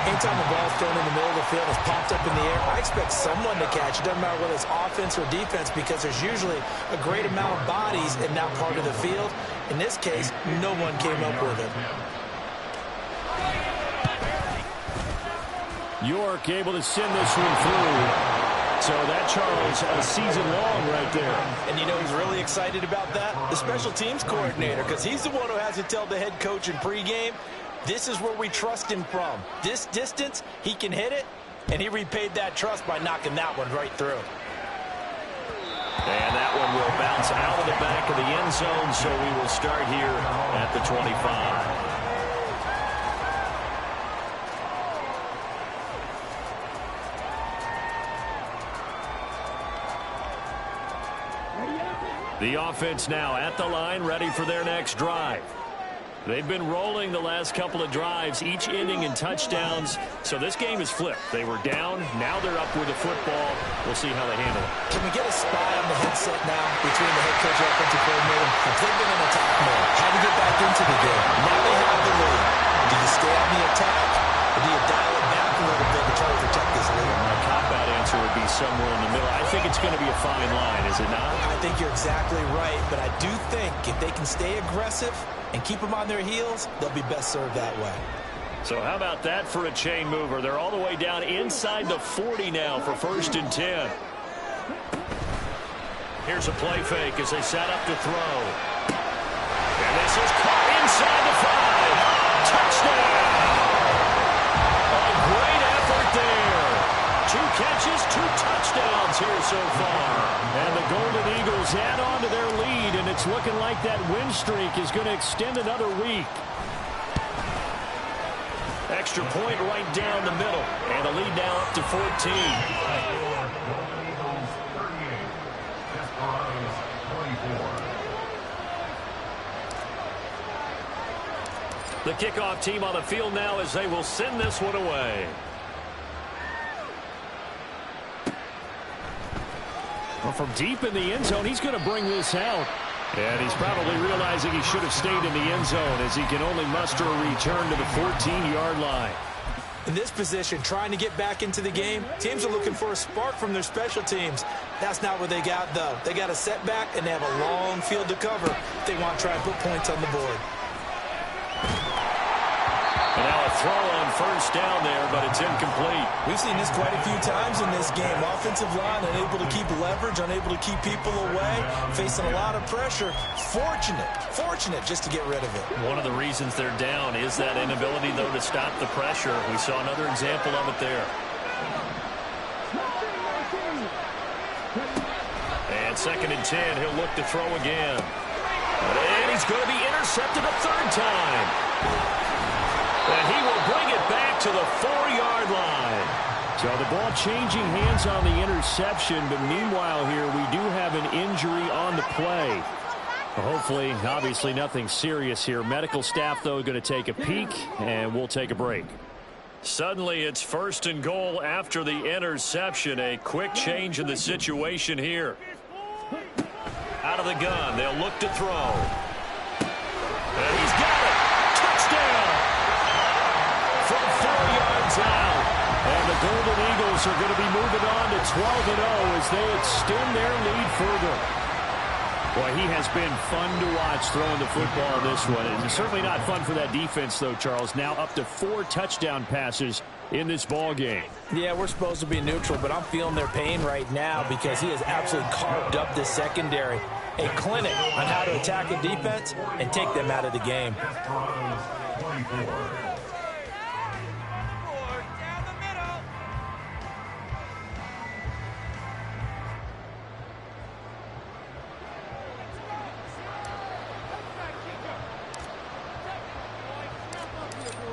Anytime the ball's thrown in the middle of the field, it's popped up in the air, I expect someone to catch it. Doesn't matter whether it's offense or defense, because there's usually a great amount of bodies in that part of the field. In this case, no one came up with it. York able to send this one through. So that, Charles, a season long right there. And you know who's really excited about that? The special teams coordinator, because he's the one who has to tell the head coach in pregame, this is where we trust him from. This distance, he can hit it, and he repaid that trust by knocking that one right through. And that one will bounce out of the back of the end zone, so we will start here at the 25. The offense now at the line, ready for their next drive. They've been rolling the last couple of drives, each ending in touchdowns. So this game is flipped. They were down. Now they're up with the football. We'll see how they handle it. Can we get a spy on the headset now between the head coach and offensive coordinator? They've been in attack mode. How to get back into the game. Now they have the lead. Do you stay on the attack, or do you dial it back a little bit to try to protect this lead? My cop-out answer would be somewhere in the middle. I think it's going to be a fine line, is it not? I think you're exactly right, but I do think if they can stay aggressive and keep them on their heels, they'll be best served that way. So how about that for a chain mover? They're all the way down inside the 40 now for 1st and 10. Here's a play fake as they set up to throw. And this is caught inside the 5. Touchdown! A great effort there. 2 catches, 2 touchdowns here so far. And the Golden Eagles add on to their lead, and it's looking like that win streak is going to extend another week. Extra point right down the middle, and the lead now up to 14. The kickoff team on the field now as they will send this one away. Well, from deep in the end zone, he's going to bring this out. And he's probably realizing he should have stayed in the end zone as he can only muster a return to the 14-yard line. In this position, trying to get back into the game, teams are looking for a spark from their special teams. That's not what they got, though. They got a setback, and they have a long field to cover if they want to try and put points on the board. And now a throw on 1st down there, but it's incomplete. We've seen this quite a few times in this game. Offensive line unable to keep leverage, unable to keep people away, facing a lot of pressure. Fortunate just to get rid of it. One of the reasons they're down is that inability, though, to stop the pressure. We saw another example of it there. And 2nd and 10, he'll look to throw again. And he's going to be intercepted a 3rd time. And he will bring it back to the 4-yard line. So the ball changing hands on the interception, but meanwhile here we do have an injury on the play. Hopefully, obviously nothing serious here. Medical staff, though, going to take a peek, and we'll take a break. Suddenly it's 1st and goal after the interception. A quick change in the situation here. Out of the gun, they'll look to throw. And he's got it. Touchdown! From 4 yards out. And the Golden Eagles are going to be moving on to 12-0 as they extend their lead further. Boy, he has been fun to watch throwing the football in this one. It's certainly not fun for that defense, though, Charles. Now up to 4 touchdown passes in this ball game. Yeah, we're supposed to be neutral, but I'm feeling their pain right now because he has absolutely carved up this secondary. A clinic on how to attack a defense and take them out of the game.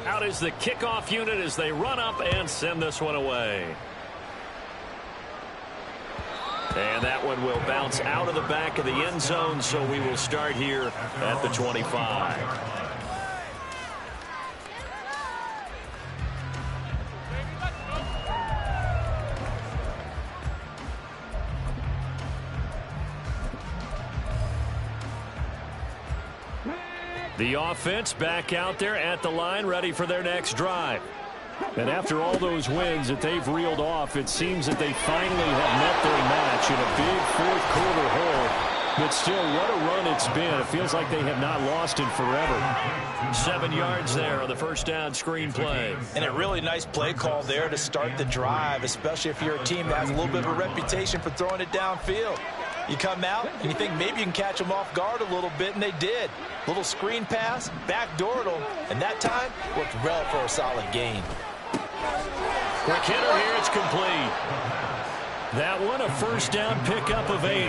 Out is the kickoff unit as they run up and send this one away. And that one will bounce out of the back of the end zone, so we will start here at the 25. The offense back out there at the line, ready for their next drive. And after all those wins that they've reeled off, it seems that they finally have met their match in a big fourth-quarter hole. But still, what a run it's been. It feels like they have not lost in forever. 7 yards there on the first down screen play. And a really nice play call there to start the drive, especially if you're a team that has a little bit of a reputation for throwing it downfield. You come out and you think maybe you can catch them off guard a little bit, and they did. Little screen pass, backdoored them, and that time worked well for a solid gain. Quick hitter here, it's complete. That one, a first down pickup of 8.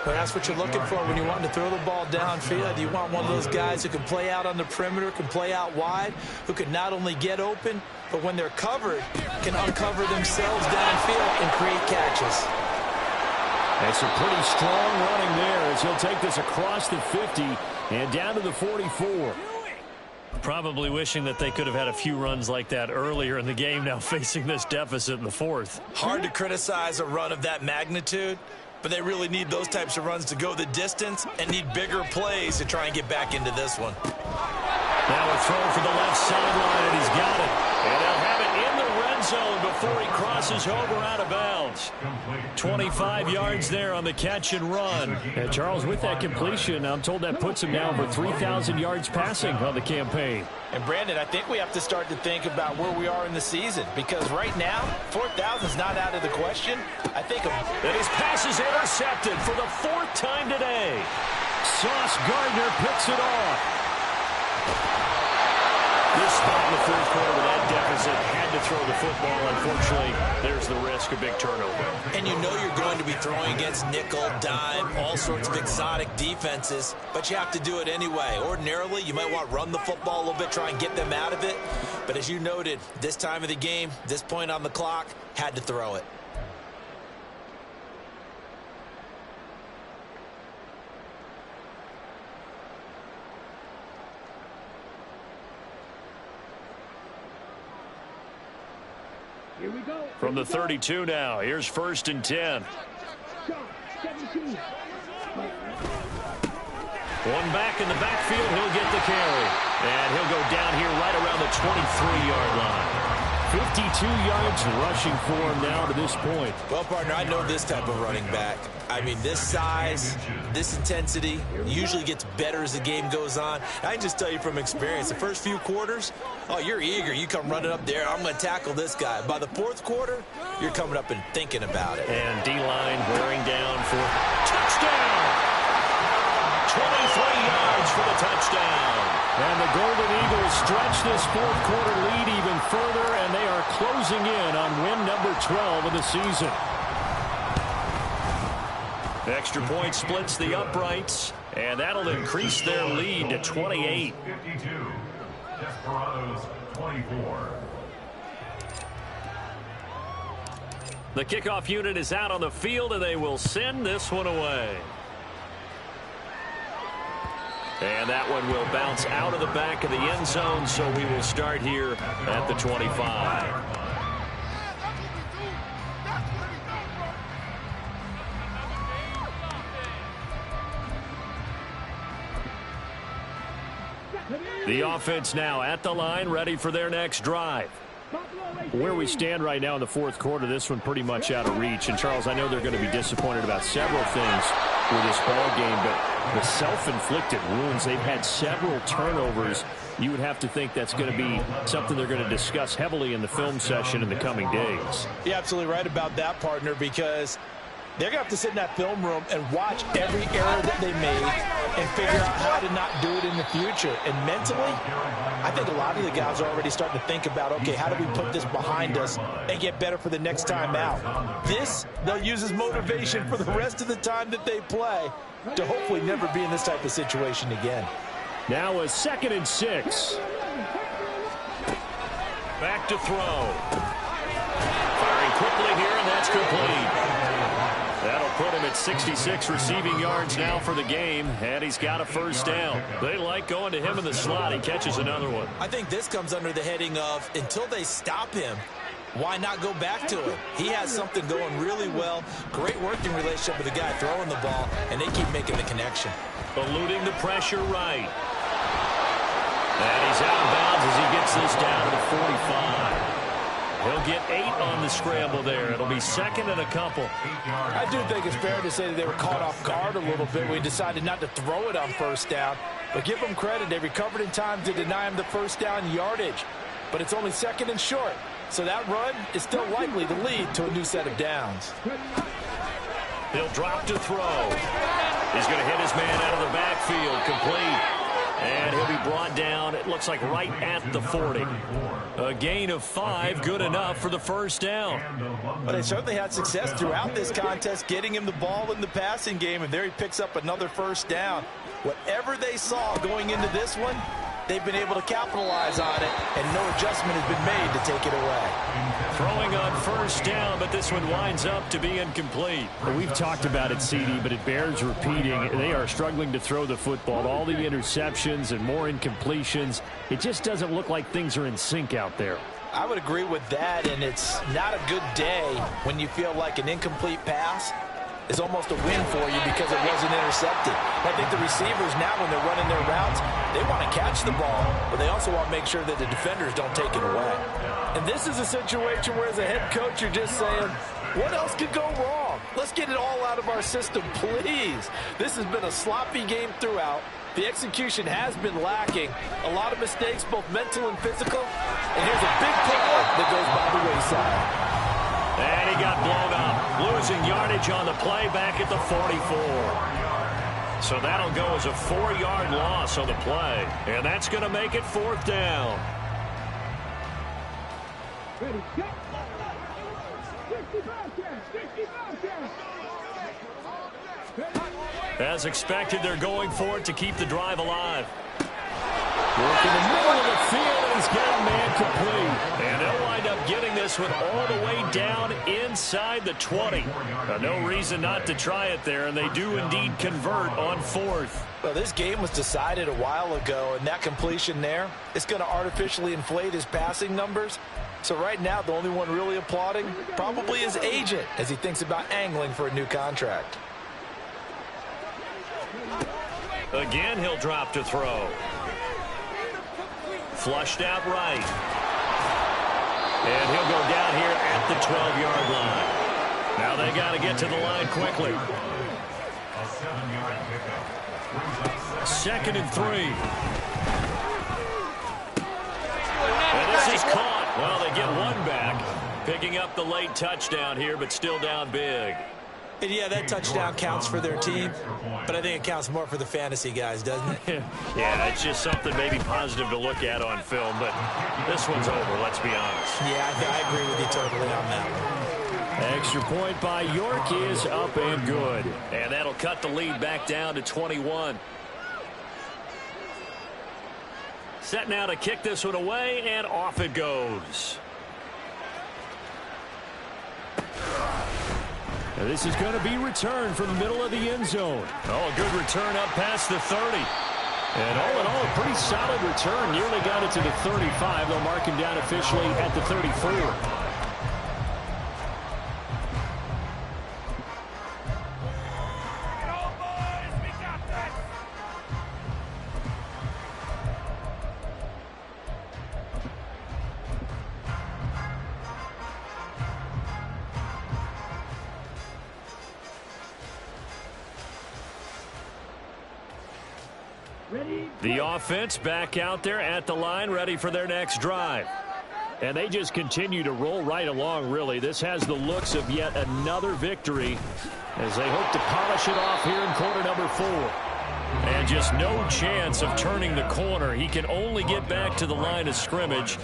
Well, that's what you're looking for when you want to throw the ball downfield. You want one of those guys who can play out on the perimeter, can play out wide, who can not only get open, but when they're covered, can uncover themselves downfield and create catches. That's a pretty strong running there as he'll take this across the 50 and down to the 44. Probably wishing that they could have had a few runs like that earlier in the game, now facing this deficit in the fourth. Hard to criticize a run of that magnitude, but they really need those types of runs to go the distance and need bigger plays to try and get back into this one. Now a throw for the left sideline, and he's got it. And they'll have it in the red zone before he crosses over out of bounds. 25 yards there on the catch and run. And Charles, with that completion, I'm told that puts him now over 3,000 yards passing on the campaign. And Brandon, I think we have to start to think about where we are in the season, because right now, 4,000 is not out of the question. I think that his pass is intercepted for the 4th time today. Sauce Gardner picks it off. This spot in the fourth quarter with that deficit, had to throw the football. Unfortunately, there's the risk of big turnover. And you know you're going to be throwing against nickel, dime, all sorts of exotic defenses, but you have to do it anyway. Ordinarily, you might want to run the football a little bit, try and get them out of it. But as you noted, this time of the game, this point on the clock, had to throw it. Here we go. From the 32 now, here's 1st and 10. One back in the backfield, he'll get the carry. And he'll go down here right around the 23-yard line. 52 yards rushing for him now to this point. Well, partner, I know this type of running back. I mean, this size, this intensity usually gets better as the game goes on. I can just tell you from experience, the first few quarters, oh, you're eager. You come running up there, I'm going to tackle this guy. By the 4th quarter, you're coming up and thinking about it. And D-line wearing down for touchdown. 23 yards for the touchdown. And the Golden Eagles stretch this 4th quarter lead even further, and they are closing in on win number 12 of the season. Extra point splits the uprights, and that'll increase their lead to 28. 52. Desperados 24. The kickoff unit is out on the field, and they will send this one away. And that one will bounce out of the back of the end zone, so we will start here at the 25. The offense now at the line, ready for their next drive. Where we stand right now in the 4th quarter, this one pretty much out of reach. And, Charles, I know they're going to be disappointed about several things with this ball game, but the self-inflicted wounds, they've had several turnovers. You would have to think that's going to be something they're going to discuss heavily in the film session in the coming days. You're absolutely right about that, partner, because they're going to have to sit in that film room and watch every error that they made and figure out how to not do it in the future. And mentally, I think a lot of the guys are already starting to think about, okay, how do we put this behind us and get better for the next time out? This, they'll use as motivation for the rest of the time that they play to hopefully never be in this type of situation again. Now a 2nd and 6. Back to throw. Firing quickly here, and that's complete. put him at 66 receiving yards now for the game, and he's got a first down. They like going to him in the slot. He catches another one. I think this comes under the heading of until they stop him, why not go back to him? He has something going really well. Great working relationship with the guy throwing the ball, and they keep making the connection. Eluding the pressure right. And he's out of bounds as he gets this down to the 45. He'll get 8 on the scramble there. It'll be second and a couple. I do think it's fair to say that they were caught off guard a little bit. We decided not to throw it on first down. But give them credit. They recovered in time to deny him the first down yardage. But it's only second and short. So that run is still likely to lead to a new set of downs. He'll drop to throw. He's going to hit his man out of the backfield. Complete. And he'll be brought down, it looks like, right at the 40. A gain of 5, good enough for the first down. But they certainly had success throughout this contest, getting him the ball in the passing game, and there he picks up another first down. Whatever they saw going into this one, they've been able to capitalize on it, and no adjustment has been made to take it away. Throwing on first down, but this one winds up to be incomplete. We've talked about it, CD, but it bears repeating. They are struggling to throw the football. All the interceptions and more incompletions. It just doesn't look like things are in sync out there. I would agree with that, and it's not a good day when you feel like an incomplete pass is almost a win for you because it wasn't intercepted. I think the receivers now, when they're running their routes, they want to catch the ball, but they also want to make sure that the defenders don't take it away. And this is a situation where, as a head coach, you're just saying, what else could go wrong? Let's get it all out of our system, please. This has been a sloppy game throughout. The execution has been lacking. A lot of mistakes, both mental and physical. And here's a big play that goes by the wayside. And he got blown up, losing yardage on the play back at the 44. So that'll go as a 4-yard loss on the play. And that's going to make it 4th down. Ready, go. 65 As expected, they're going for it to keep the drive alive. Work in the middle of the field, and he's got a man complete. And they'll wind up getting this one all the way down inside the 20. No reason not to try it there, and they do indeed convert on 4th. Well, this game was decided a while ago, and that completion there is going to artificially inflate his passing numbers. So right now, the only one really applauding probably his agent as he thinks about angling for a new contract. Again, he'll drop to throw. Flushed out right. And he'll go down here at the 12-yard line. Now they got to get to the line quickly. A 7-yard pickup. 2nd and 3. And this is caught. Well, they get one back. Picking up the late touchdown here, but still down big. And yeah, that touchdown counts for their team, but I think it counts more for the fantasy guys, doesn't it? Yeah, it's just something maybe positive to look at on film, but this one's over, let's be honest. Yeah, I agree with you totally on that one. Extra point by York is up and good. And that'll cut the lead back down to 21. Set now to kick this one away, and off it goes. Now this is going to be returned from the middle of the end zone. Oh, a good return up past the 30. And all in all, a pretty solid return. Nearly got it to the 35. They'll mark him down officially at the 34. The offense back out there at the line, ready for their next drive. And they just continue to roll right along, really. This has the looks of yet another victory as they hope to polish it off here in quarter number 4. And just no chance of turning the corner. He can only get back to the line of scrimmage.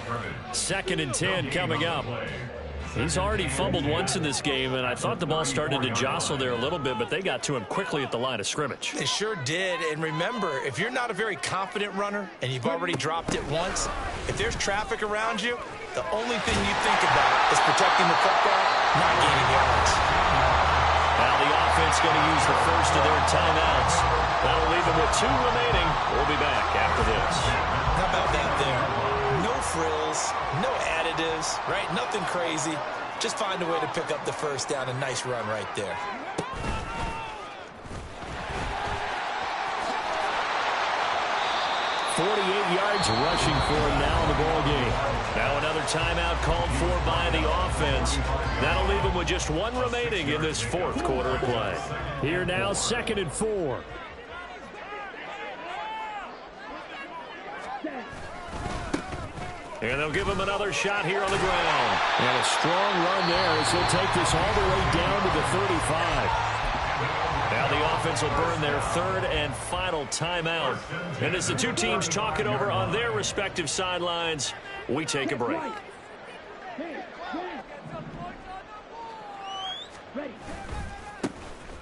2nd and 10 coming up. He's already fumbled once in this game, and I thought the ball started to jostle there a little bit, but they got to him quickly at the line of scrimmage. They sure did, and remember, if you're not a very confident runner and you've already dropped it once, if there's traffic around you, the only thing you think about is protecting the football, not gaining yards. Now the offense offense going to use the first of their timeouts. That'll leave them with 2 remaining. We'll be back after this. How about that there? No frills, no additives, right? Nothing crazy. Just find a way to pick up the first down. A nice run right there. 48 yards rushing for him now in the ball game. Now another timeout called for by the offense. That'll leave them with just 1 remaining in this 4th quarter of play. Here now, 2nd and 4. And they'll give him another shot here on the ground. And a strong run there as he'll take this all the way down to the 35. Now the offense will burn their 3rd and final timeout. And as the 2 teams talk it over on their respective sidelines, we take a break.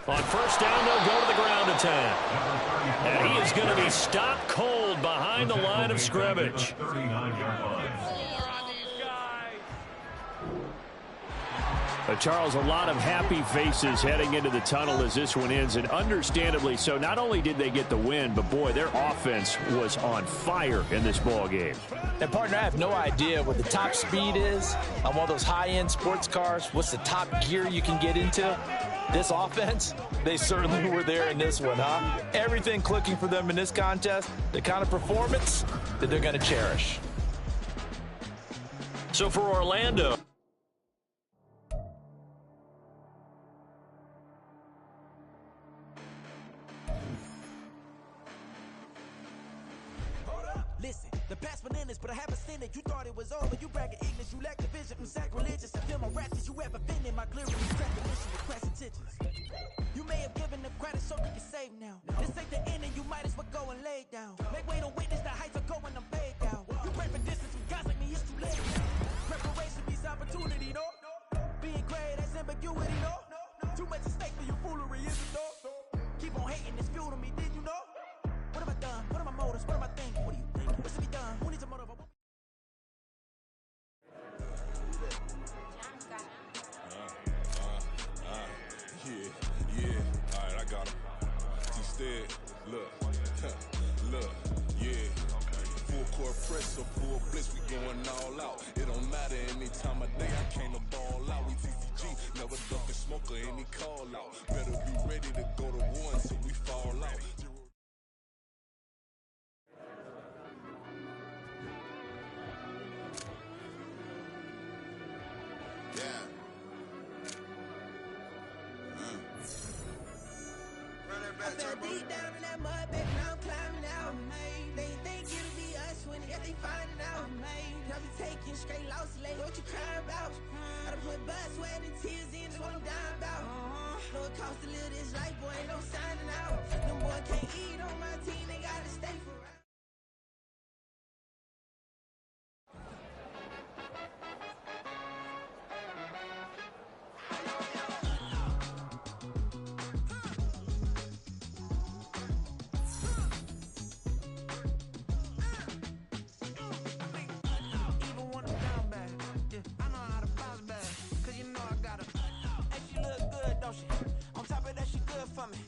On first down, they'll go to the ground attack. And he is going to be stopped cold behind the line of scrimmage. Charles, a lot of happy faces heading into the tunnel as this one ends, and understandably so. Not only did they get the win, but boy, their offense was on fire in this ball game. And partner, I have no idea what the top speed is on one of those high-end sports cars. What's the top gear you can get into? This offense, they certainly were there in this one, huh? Everything clicking for them in this contest, the kind of performance that they're going to cherish. So for Orlando, listen, the past bananas, but I haven't seen it. You thought it was over. You bragging ignorance. You lack the vision. I'm sacrilegious. I feel my wrath. Did you ever been in my clearance? Track the mission with crass intentions. You may have given them credit so you can save now. This ain't the end and you might as well go and lay down. Make way to witness the heights are going, I'm paid down. You pray for distance from guys like me, it's too late. Preparation means opportunity, no? Being great, that's ambiguity, no? Too much at stake for your foolery, is it, no? Keep on hating, it's fuel to me, did you know? What have I done? What are my motives? What am I thinking? What do you think? What's to be done? Who needs a motive? Yeah, alright, I got him. Instead, look, yeah. Full court press or full blitz, we going all out. It don't matter any time of day, I came to ball out. We TCG, never duck a smoker, any call out. Better be ready to go to war until we fall out. I fell deep down in that mud, baby, now I'm climbing out. They think it'll be us when they find it out. I be taking straight loss, late, what you crying about? I done put blood, sweat, and tears in, that's what I'm dying about. Know it costs to live this life, boy, ain't no signing out. Them boy can't eat on my team, they gotta stay for right. On top of that, she good for me.